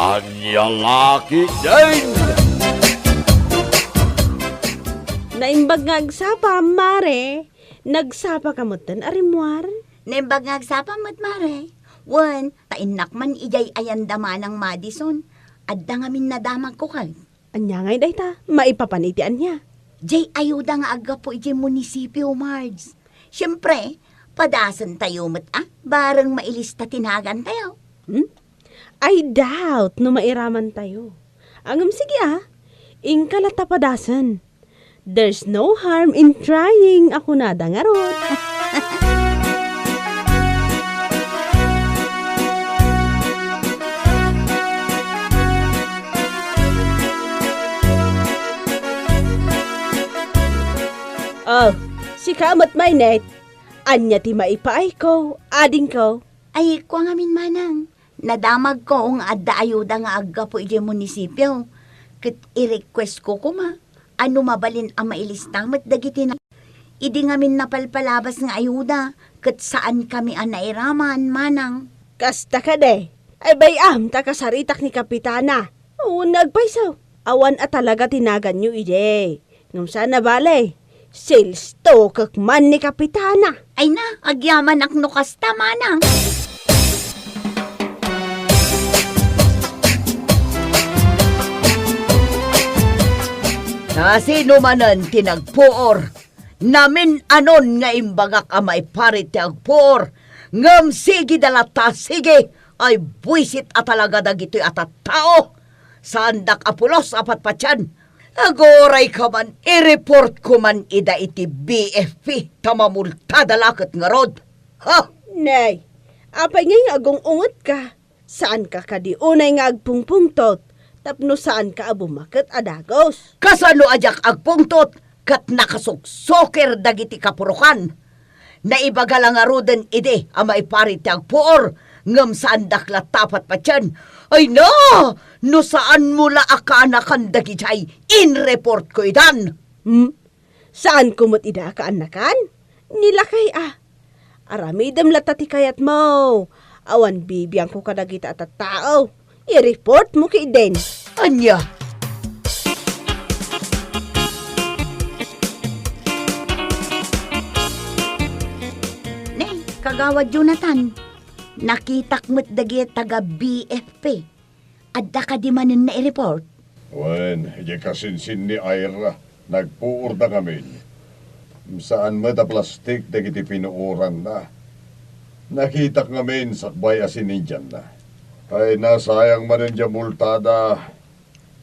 Anya laki din! Naimbag nga agsapa, mare. Nagsapa kamutan, arimwar. Nembag nga agsapamot, mare. Wan, tainak man ijay ayandama ng Madison. Adda nga min nadamag ko kal. Anya ngay day ta, maipapanitian niya. Jay ayuda nga aga po ijay munisipyo, Marge. Siyempre, padasan tayo bareng mailista tinagan tayo. I doubt no mairaman tayo. Angam sige ingkalatapadasan. There's no harm in trying, ako na dangarot. Oh, si kamat may net. Anya ti maipaay ko, ading ko. Ay, kwa nga min manang. Nadamag ko ang adda ayuda nga aga po ijay munisipyo. Kat i-request ko kuma. Ano mabalin ang mailistamat dagiti na. Idi nga min napalpalabas nga ayuda. Kat saan kami ang nairaman, manang. Kasta ka de. Ay bayam, takasaritak ni Kapitana. Oo, nagpaisaw. Awan at talaga tinagan nyo ije. Ngam sana bale. Sales to kakman ni Kapitana. Ay na, agyaman akno kasta, manang. Na sino manan tinagpuor, namin anon nga imbagak amay parit ti agpuor, ngam sige dalata sige, ay buisit at talaga dagito'y atat tao. Sandak apulos apat patyan, agoray ka man, i-report ko man ida iti BFP, tamamulta dalakot nga rod. Ha? Nay, apay ngay agong ungot ka. Saan ka kadi unay nga agpungpungtot? Tapno saan ka abumakit adagos? Kasano ajak agpungtot, kat nakasuksoker dagiti kapurukan. Naibagala nga roden ide amay parit ti agpuor, ngam saan dakla tapat patyan. Ay na, no saan mula akaanakan dagitay, in-report ko idan. Saan kumot ida kaanakan? Nilakay Aramidam latati kayat mo. Awan bibiyang ko kadagita at tao. I-report mo kay Den. Anya? Nay, kagawad Jonathan. Nakitak mo't dagi taga BFP. Adda ka di manin na i-report. Wen, hindi kasinsin ni Ira. Nagpuur na kami. Saan mo da plastik da kiti pinuuran na. Nakita ngamin sakbay asin ninjan na. Ay nasayang man dyan multada.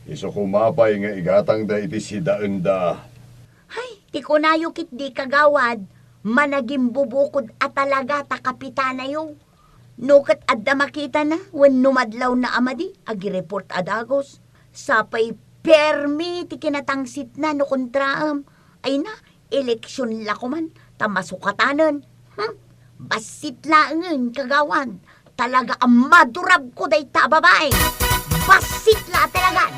Iso kumapay nga igatang da iti sidaan da. Hay, ti kunayukit di kagawad. Managing bubukod at talaga ta kapitana yung. Nukat adda makita na, when numadlaw na amadi, agi-report adagos. Sapay permi ti kinatangsit na no kontraam. Ay na, eleksyon lakuman, tamasukatanan. Basit laangan, kagawan. Talaga ang madurab ko day ta babae. Basit la talagan.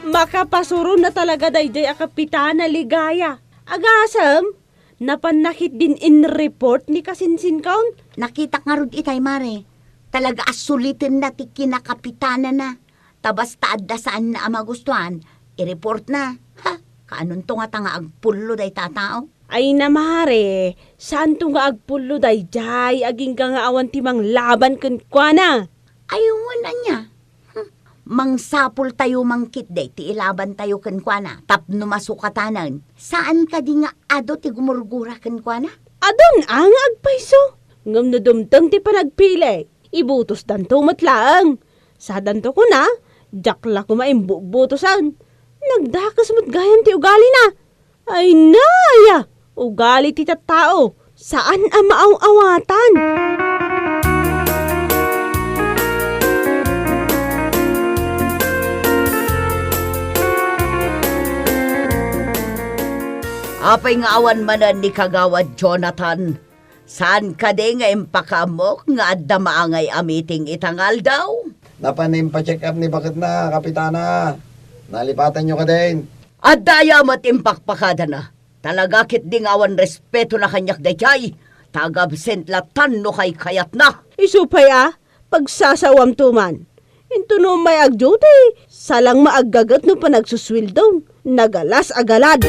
Makapasuro na talaga dayjay a Kapitana Ligaya. Agasam, napanakit din in report ni Kasinsin Count. Nakita nga rod itay, mare. Talaga asulitin na ti kinakapitana na. Tabas taadda saan na amagustuhan, i-report na. Ha, kaanon to nga tanga agpullo day tatao? Ay namare, saan to nga agpulo dayjay, aging ka nga awan timang laban kun kwa na. Ayaw na niya. Mangsapul tayo mangkit day, ti ilaban tayo kenkwana, tapno masukatanan. Saan ka di nga ado ti gumurgura kenkwana? Adon ang agpaiso. Ngam no dumtang ti panagpili, ibutos danto matlaang. Sa danto ko na, jakla ko maimbubutosan. Nagdakas mo't gayam ti ugali na. Ay naya, ugali ti tattao. Saan ang maaw-awatan? Apay nga awan manan ni kagawad Jonathan. Saan ka de nga impakamok nga adda maangay amiting itangal daw? Napanim pa check up ni bakit na, Kapitana. Nalipatan nyo ka din. At daya matimpakpakada na. Talaga kit di ngawan respeto na kanyak dayjay. Tagabsent latan no kay kayat na. Isupay pagsasawam tuman. Into no may agduty, salang maaggagat no panagsuswildon. Nagalas agalad.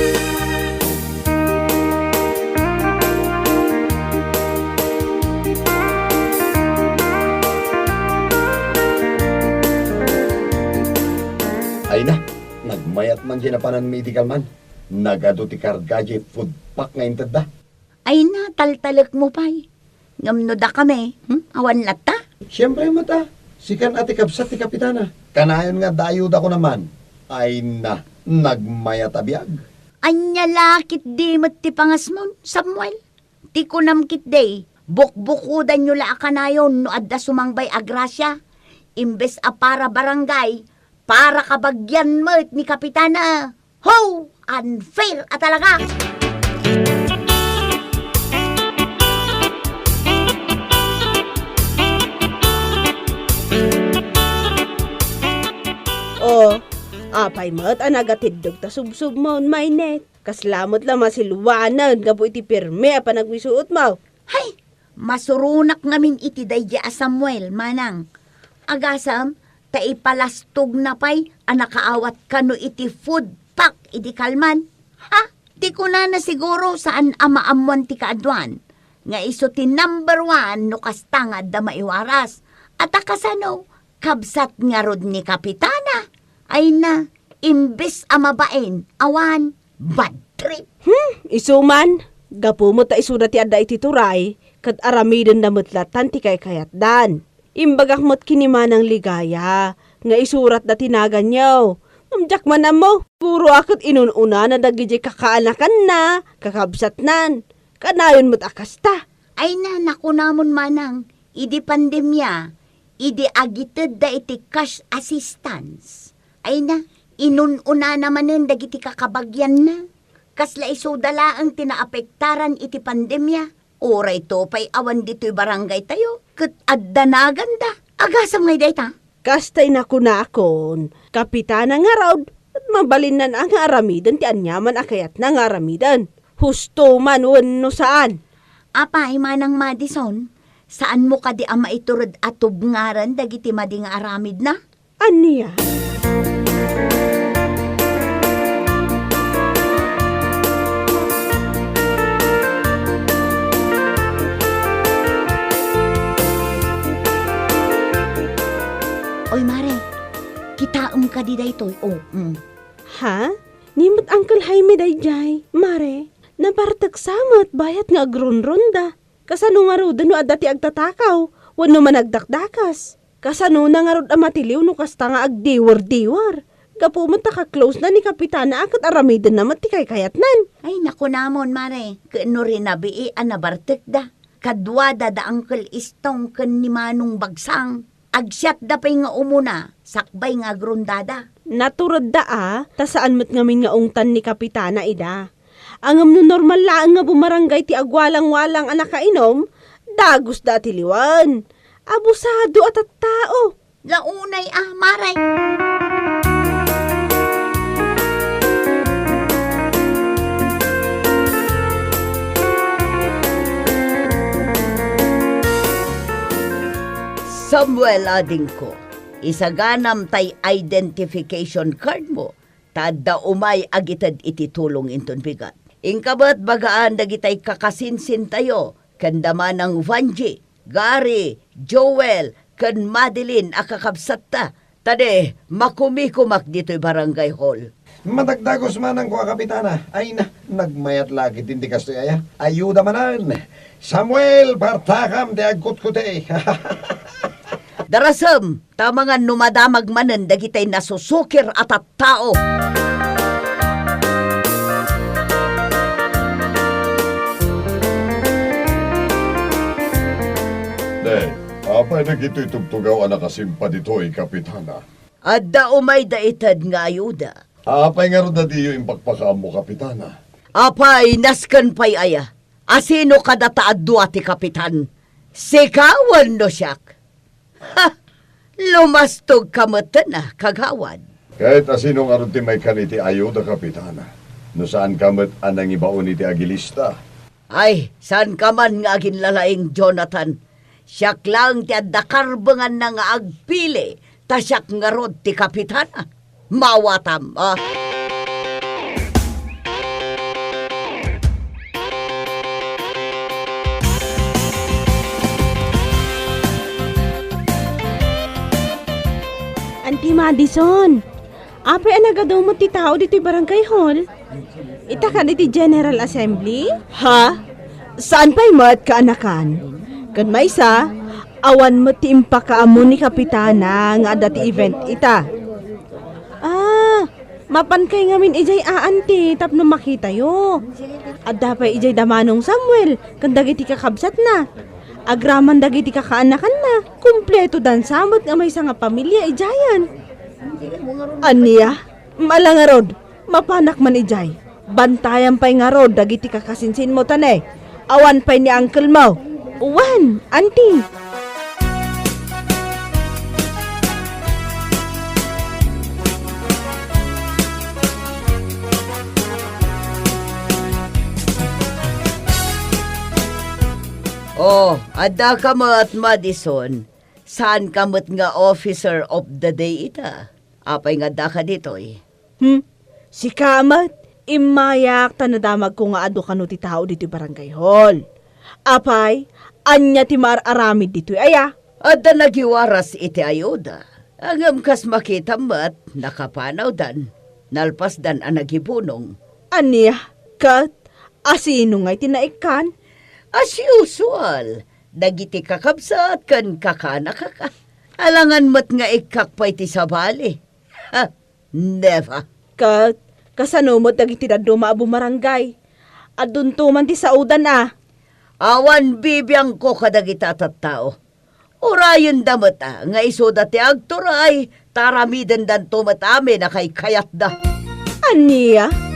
Ay na, nagmayat man dyan na panan medical man. Nagado ti kargaje food pack nga intad da. Ay na, taltalak mo pa'y. Ngamno da kami, awan lata. Siyempre mata, sikan ati kapsat ti kapitana. Kanayon nga dayod ako naman. Ay na, nagmayat abiyag. Anya lakit di mat ti pangasmon, Samuel. Ti kunam kit day, bukbukudan nyo la akanayon no adda sumangbay agrasya. Imbes a para barangay, para kabagyan mo ni kapitana. Ho! Unfair at talaga! Apay mo't anagatidog ta subsub mo may net. Kaslamot lang masilwanan, gabo iti pirme pa nagwisuot mo. Hay! Masurunak ngamin iti dayja a Samuel, manang. Agasam, taipalastog na pay, anakaawat kano iti food pack iti kalman. Ha? Di ko na siguro saan amaamuan ti kaadwan. Nga iso ti number 1 no kastangad da maiwaras. At akasano, kabsat nga rod ni kapitana. Ay na, imbes amabain, awan, bad trip. Isuman, gapo mo ta isuda ti adda iti turay, kat aramiden na mutlatan ti kay kayat dan. Imbagak mo't kinimanang ligaya, nga isurat na tinagan nyaw. Namjak man na mo, puro akot inununa na dagijay kakaanakan na, kakabsat nan. Kanayon mo't akasta. Ay na, naku namon manang, idi pandemya, idi agited da iti cash assistance. Ay na, inununa naman dagiti kakabagyan na. Kasla isudala ang tinaapektaran iti pandemya. Oray to pa'y awan dito'y barangay tayo. Kat addanagan da. Agasam ngay day ta. Kastay na kunakon, kapitana nga raw, at mabalinan ang aramidan ti anyaman akayat na nga aramidan. Husto man no saan. Apay manang Madison, saan mo ka di ama iturod at tubngaran dagiti madi nga aramid na? Aniya? Oy mare, kitaom ka di daytoy. Ha? Nimot Uncle Jaime dayjay, mare, napartag samot bayat nga agronronda. Kasano nga rod no adati agtatakaw, wano man agdakdakas. Kasano na nga rod amatiliw no kasta nga agdiwar-diwar. Gapo man taka-close na ni kapitana akat aramiden naman ti kayat nan. Ay naku namon mare, kano rin nabii anabartek da. Kadwada da Uncle Istong ken ni Manong Bagsang. Agsyat da pa'y nga umuna, sakbay nga agrondada. Naturad da ta saan mo't ngamin nga ungtan ni kapitana ida. Angam no normal lang nga bumarangay ti agwalang-walang anak kainom, dagos da tiliwan. Abusado at tao. Launay maray. Samuel ading ko, isaganam tay identification card mo, tada umay agitad iti tulong inton bigat. Ingkabat bagaan dagitay kakasinsin tayo, kandaman ng Vanji, Gary, Joel, kan Madeline akakabsat ta. Tade, makumikumak dito'y barangay hall. Madagdagos man ang kuha kapitana. Ay na, nagmayat lagi hindi kastoy aya. Ayuda manan. Samuel, partakam de agkut-kute. Darasam, tama nga numadamag manan dagitay nasusukir at tao. De, apay nagito'y tugtugaw anak kasimpa dito'y kapitana. Adda umay daitad nga ayuda. Apay nga ro na diyo yung pagpakaam mo kapitana. Apay, naskan pa'y aya. Asino kadata addo ati kapitan? Sikawan no siyak. Ha! Lumastog kamata na, kagawad. Kahit asinong aron ti may kaniti ayuda, Kapitana. No saan kamat anang ibaon iti agilista? Ay, saan ka man nga agin lalaing Jonathan? Siyak lang ti addakarbangan na nga agpili, ta siyak nga rod ti kapitana. Mawatam, ah. Auntie Madison, apay anagadaw mo ti tao dito'y barangay hall? Ita ka diti General Assembly? Ha? Saan pa'y mat kaanakan? Kan may isa, awan mo ti impakaamo ni Kapitana nga dati event ita. Ah, mapan kay ngamin ijay aanti tapno makita yo. At dapay ijay damanong Samuel, kan dagiti kakabsat na. Agraman dagiti kakaanakan na. Kumpleto dan samot nga may nga pamilya ijayan. Aniya, malangarod, mapanak man ijay. Bantayan pa'y nga rod, dagiti kakasinsin mo tane. Awan pa'y ni uncle mo. Uwan, auntie. Oh, adda ka mat Madison. Saan ka mat nga officer of the day ita? Apay nga da ka ditoy. Si Kamat, imayak tanadamag ko nga ado kano ti tao dito barangay hall. Apay, anya ti mar-aramid dito aya. Adda nagiwaras iti ayuda. Angam kas makita mat, nakapanaw dan. Nalpas dan ang nagibunong. Aniya, kat, asino nga'y tinaikan? As usual, dagiti kakabsat kan kakana kaka. Alangan mat nga ikakpay ti sabali. Ha, never. Kat, kasano mo dagiti daduma abu marangay. Adun tuman ti saudan ah. Awan bibiyang ko kadagita tattao. Urayon damata nga iso dati agturay, taramiden dan tumatami na kay kayat da. Aniya?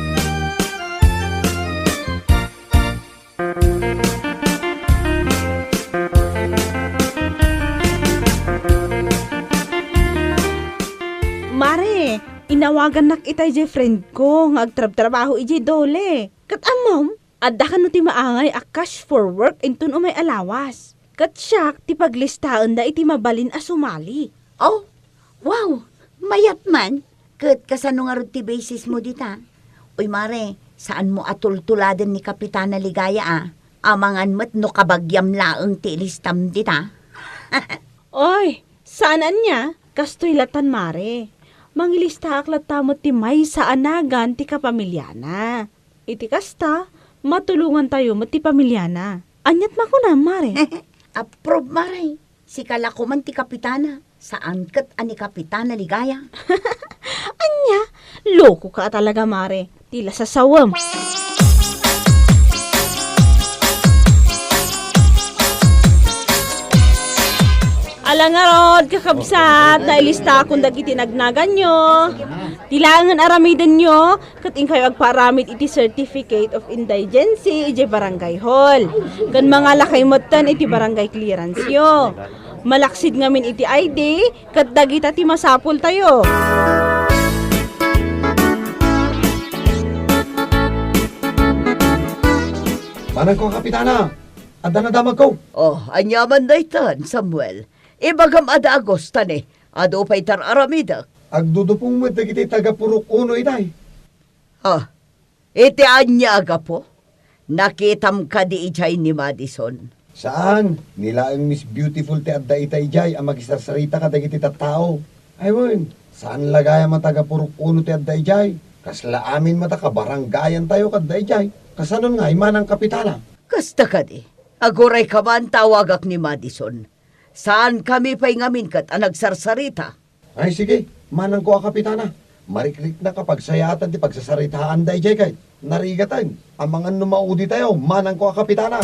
Mare, inawagan nak itay jay friend ko, nga agtrab-trabaho ijay dole. Kat amom, adda ka no ti maangay a cash for work intun umay alawas. Kat siyak, ti paglistaan da iti mabalin a sumali. Oh, wow, mayat man. Kat kasano nga rod ti basis mo dita? Uy mare, saan mo atultuladen ni Kapitana Ligaya ah? Amangan mo't no kabagyam laeng ti listam dita? Oy, saanan niya? Kastoy latan mare. Mangilista aklat tamot ti may sa anagan ti kapamilyana. Iti kasta, matulungan tayo mati pamilyana. Anyat makuna mare. Approve mare. Si kalako man ti Kapitana. Saan kat ani Kapitana Ligaya? Anya, loko ka talaga mare. Tila sa sawam. Alangarod, kakabsat, nailista akong dagiti nagnagan nyo. Tilangan aramidan nyo, kating kayo agparamid iti Certificate of Indigency iti Barangay Hall. Kan mga lakay motan iti Barangay Clearance yo. Malaksid ngamin iti ID, kat dagita ti masapul tayo. Manang ko, Kapitana. Adda na damag ko. Oh, anyaman na itan, Samuel. Ibagam ada Agosta ni, ado pa'y tar aramida. Agdudupong mo dagiti taga-purok uno itay. Ha, iti anya aga po. Nakitam ka di ijay ni Madison. Saan? Nila ang Miss Beautiful ti adda itay jay ang magisarsarita ka dagiti tattao. Aywan, saan lagaya ang taga-purok uno ti adda ijay? Kasla amin mata ka baranggayan tayo kadda ijay. Kasanon nga imanang Kapitana. Kasta ka di, aguray ka man tawagak ni Madison. Saan kami pa'y ngamin kat ang nagsarsarita? Ay sige, manang ko a Kapitana. Marikrik na kapag sayatan ti pagsasaritaan da ijay kay. Narigatan, ang mga numaudi tayo, manang ko a Kapitana.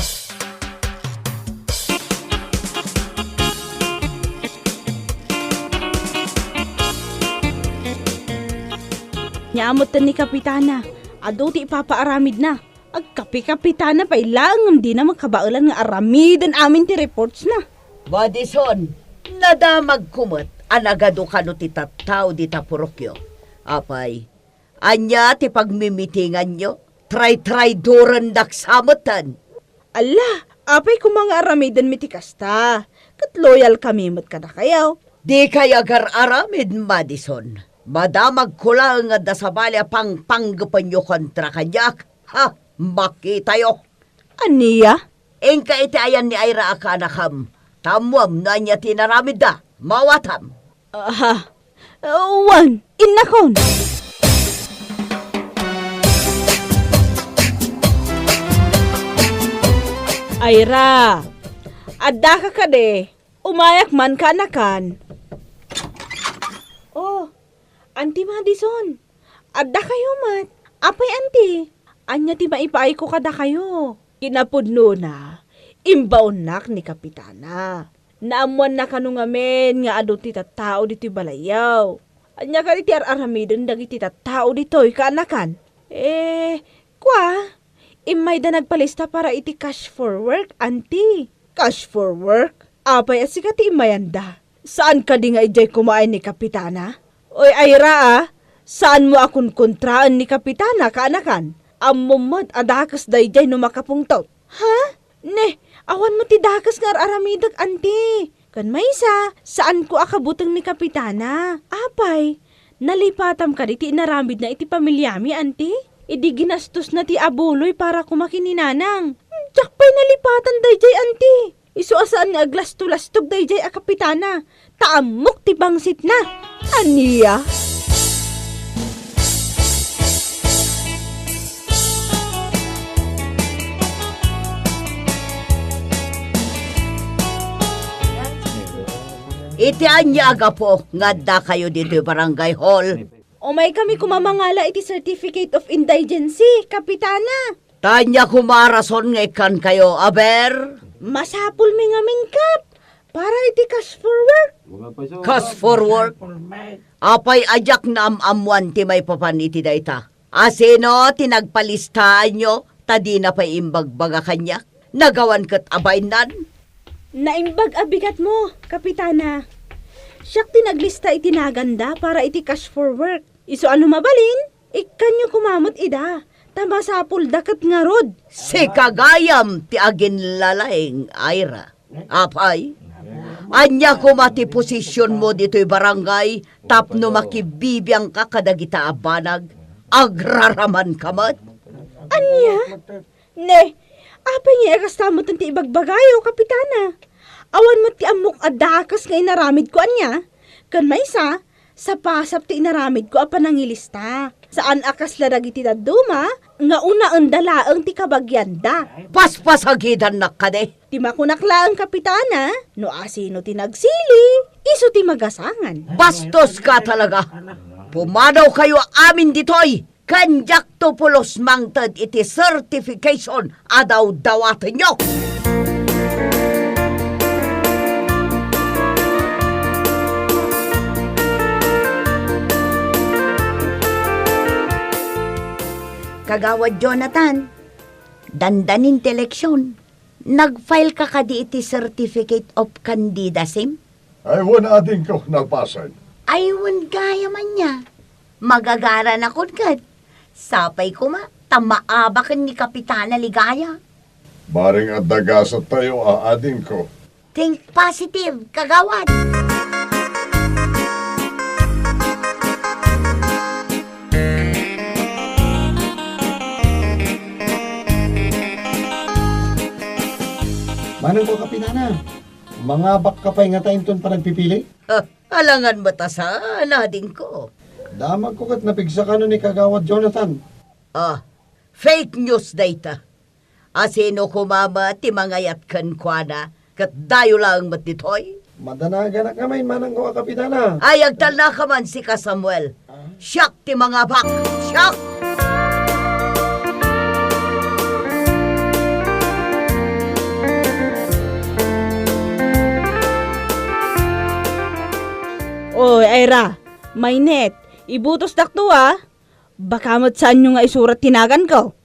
Nyamot ni Kapitana, ado ti ipapaaramid na. Agkapi Kapitana pa'y langam di na magkabaulan nga aramidan amin ti reports na. Madison, nadamag kumot, anagado ka no ti tattao di tapurokyo. Apay, anya ti pagmimitingan nyo, try duran daksamutan. Ala, apay ko mga aramidan miti kasta. Kat loyal kami mat kada kayaw. Di kaya gar-aramid, Madison. Madamag ko lang nga dasabalya pang panggapan nyo kontra kanyak. Ha, makita yo. Aniya? Engka iti ayan ni Ira akanakam. Tamwam na niya tinaramid da. Mawatam. Aha. Wan, inakon. Ayra, adda ka de. Umayak man ka nakan. Oh, Auntie Madison. Adda kayo mat. Apay auntie. Anya ti maipaay ko kada kayo. Kinapudno na. Imbaunak ni Kapitana. Naamuan na kanu ngamen nga ado ti tattao dito'y balayaw. Anya ka iti aramidon dagiti tattao dito'y kaanakan. Imay da nagpalista para iti cash for work, auntie. Cash for work? Apay asika ti imayanda. Saan ka di nga ijay kumain ni Kapitana? Oy Ayra saan mo akong kontraan ni Kapitana kaanakan? Ammumad adakas da ijay no makapungtot. Ha? Ne, awan mo ti dakas nga aramidag, auntie. Kan maysa, saan ko akabutang ni Kapitana? Apay, nalipatam ka di ti inaramid na iti pamilyami, auntie. Idi ginastos na ti abuloy para kumakininanang. Jakpay nalipatan dayjay, auntie. Isu asaan nga aglas-tulastog dayjay a Kapitana. Taamok ti bangsit na. Aniya? Iti anya aga po, ngadda kayo dito barangay hall. Umay kami kumamangala iti Certificate of Indigency, Kapitana. Tanya kumarason nga ikan kayo, aber. Masapul mi nga mingkap. Para iti cash for work. Cause for work. Apay ajak na amamuan ti may papan iti dayta. Asino tinagpalistaan nyo, tadi na pa imbagbaga kanya. Nagawan kat abaynan. Naimbag abigat mo, Kapitana. Siyak tinaglista iti naganda para iti cash for work. Iso ano mabalin? Ikanyo kumamot ida. Tama sa puldakat nga rod. Si kagayam ti agin lalaing Ira. Apay, anya kumati posisyon mo dito'y barangay, tapno makibibiyang ka kadagita abanag, agraraman kamat. Anya? Ne, apay nga kastamot ti ibagbagayo, Kapitana. Awan mo ti amok adakas nga inaramid ko anya. Kan maysa, sa pasap ti inaramid ko apa nangilista. Saan akas ladag iti daduma, nga una ang dalaang ti kabagyanda. Paspasagidan na kade. Ti makunakla ang Kapitana, no asino ti nagsili, iso ti magasangan. Bastos ka talaga. Pumadaw kayo amin ditoy. Kanjak to pulos mangtad iti certification adaw dawatin nyo. Kagawad Jonathan, dandanin ti eleksyon. Nag-file ka kadi iti Certificate of Candidacy? Ay, wala ating ko, nalpasan. Aywan gaya man niya. Magagara na kudkad. Sapay ko ma, tamaabakan ni Kapitana Ligaya. Baring at dagasat tayo, aading ko. Think positive, kagawad. Manang ko, Kapitana. Mga bak ka pa'y nga tayong ton pa nagpipili? Alangan batasan ading ko. Damag ko kat napigsa ka nun ni Kagawad Jonathan. Fake news data. Asino kumama ti mangayat kan kwa na, kat dayo lang matitoy. Madanaga na kamay, manang ko, Kapitana. Ay, agtal na ka man si ka Samuel. Siyak ti mga bak. Siyak! Oy, Ayra, may net. Ibutos dakto Baka mat saan nyo nga isurat tinagan ko.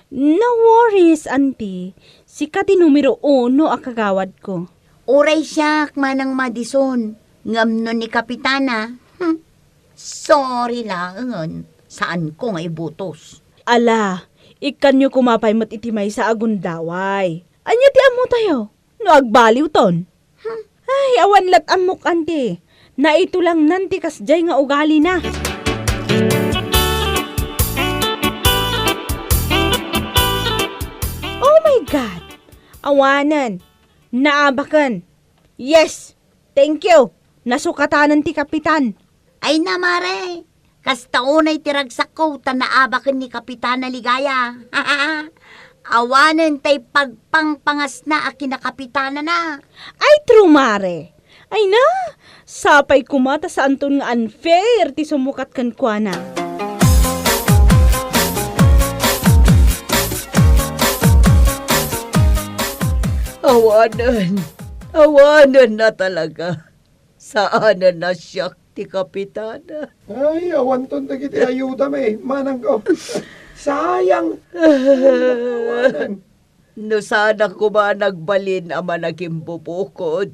No worries, auntie. Sika ti numero 1 ang kagawad ko. Uray siya, manang Madison. Ngamno ni Kapitana. Sorry lang, saan ko nga ibutos? Ala, ikan nyo kumapay mat itimay sa agundaway. Anya ti amo tayo? No agbaliw ton. Ay, awan lat amok ante. Na ito lang nanti kasjay nga ugali na. Oh my God! Awanan. Naabakan. Yes! Thank you! Nasukatanan ti kapitan. Ay namare, kastaunay tiragsak ko, tanaabakan ni Kapitana Ligaya. Awanan tay pagpangpangas na akin na kapitana na. Ay, trumare. Ay na, sapay kumata sa anton nga unfair ti sumukat kan kwa na. Awanan na talaga. Saanan na siya ti kapitana. Ay, awan ton dagiti ayuda me. Manang ko. Sayang. No sana ko ba nagbalin ama naging bubukod.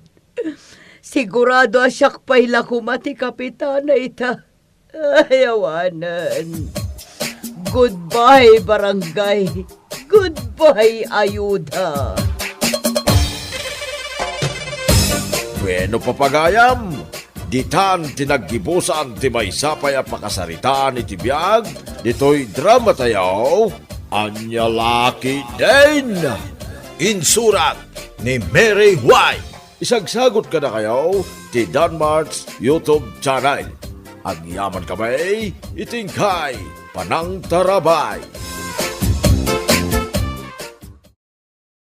Sigurado asyak pa'y lakumati kapitana ita. Ay, awanan. Goodbye, barangay. Goodbye, ayuda. Bueno papagayam, ditan tinaggibusan ti may sapay a pakasaritaan iti biyag, dito'y drama tayo, Anya Laki Din! Insurat ni Mary White. Isagsagot ka na kayo ti Danmart's YouTube channel. Agyaman kamay, itingkay, panang tarabay.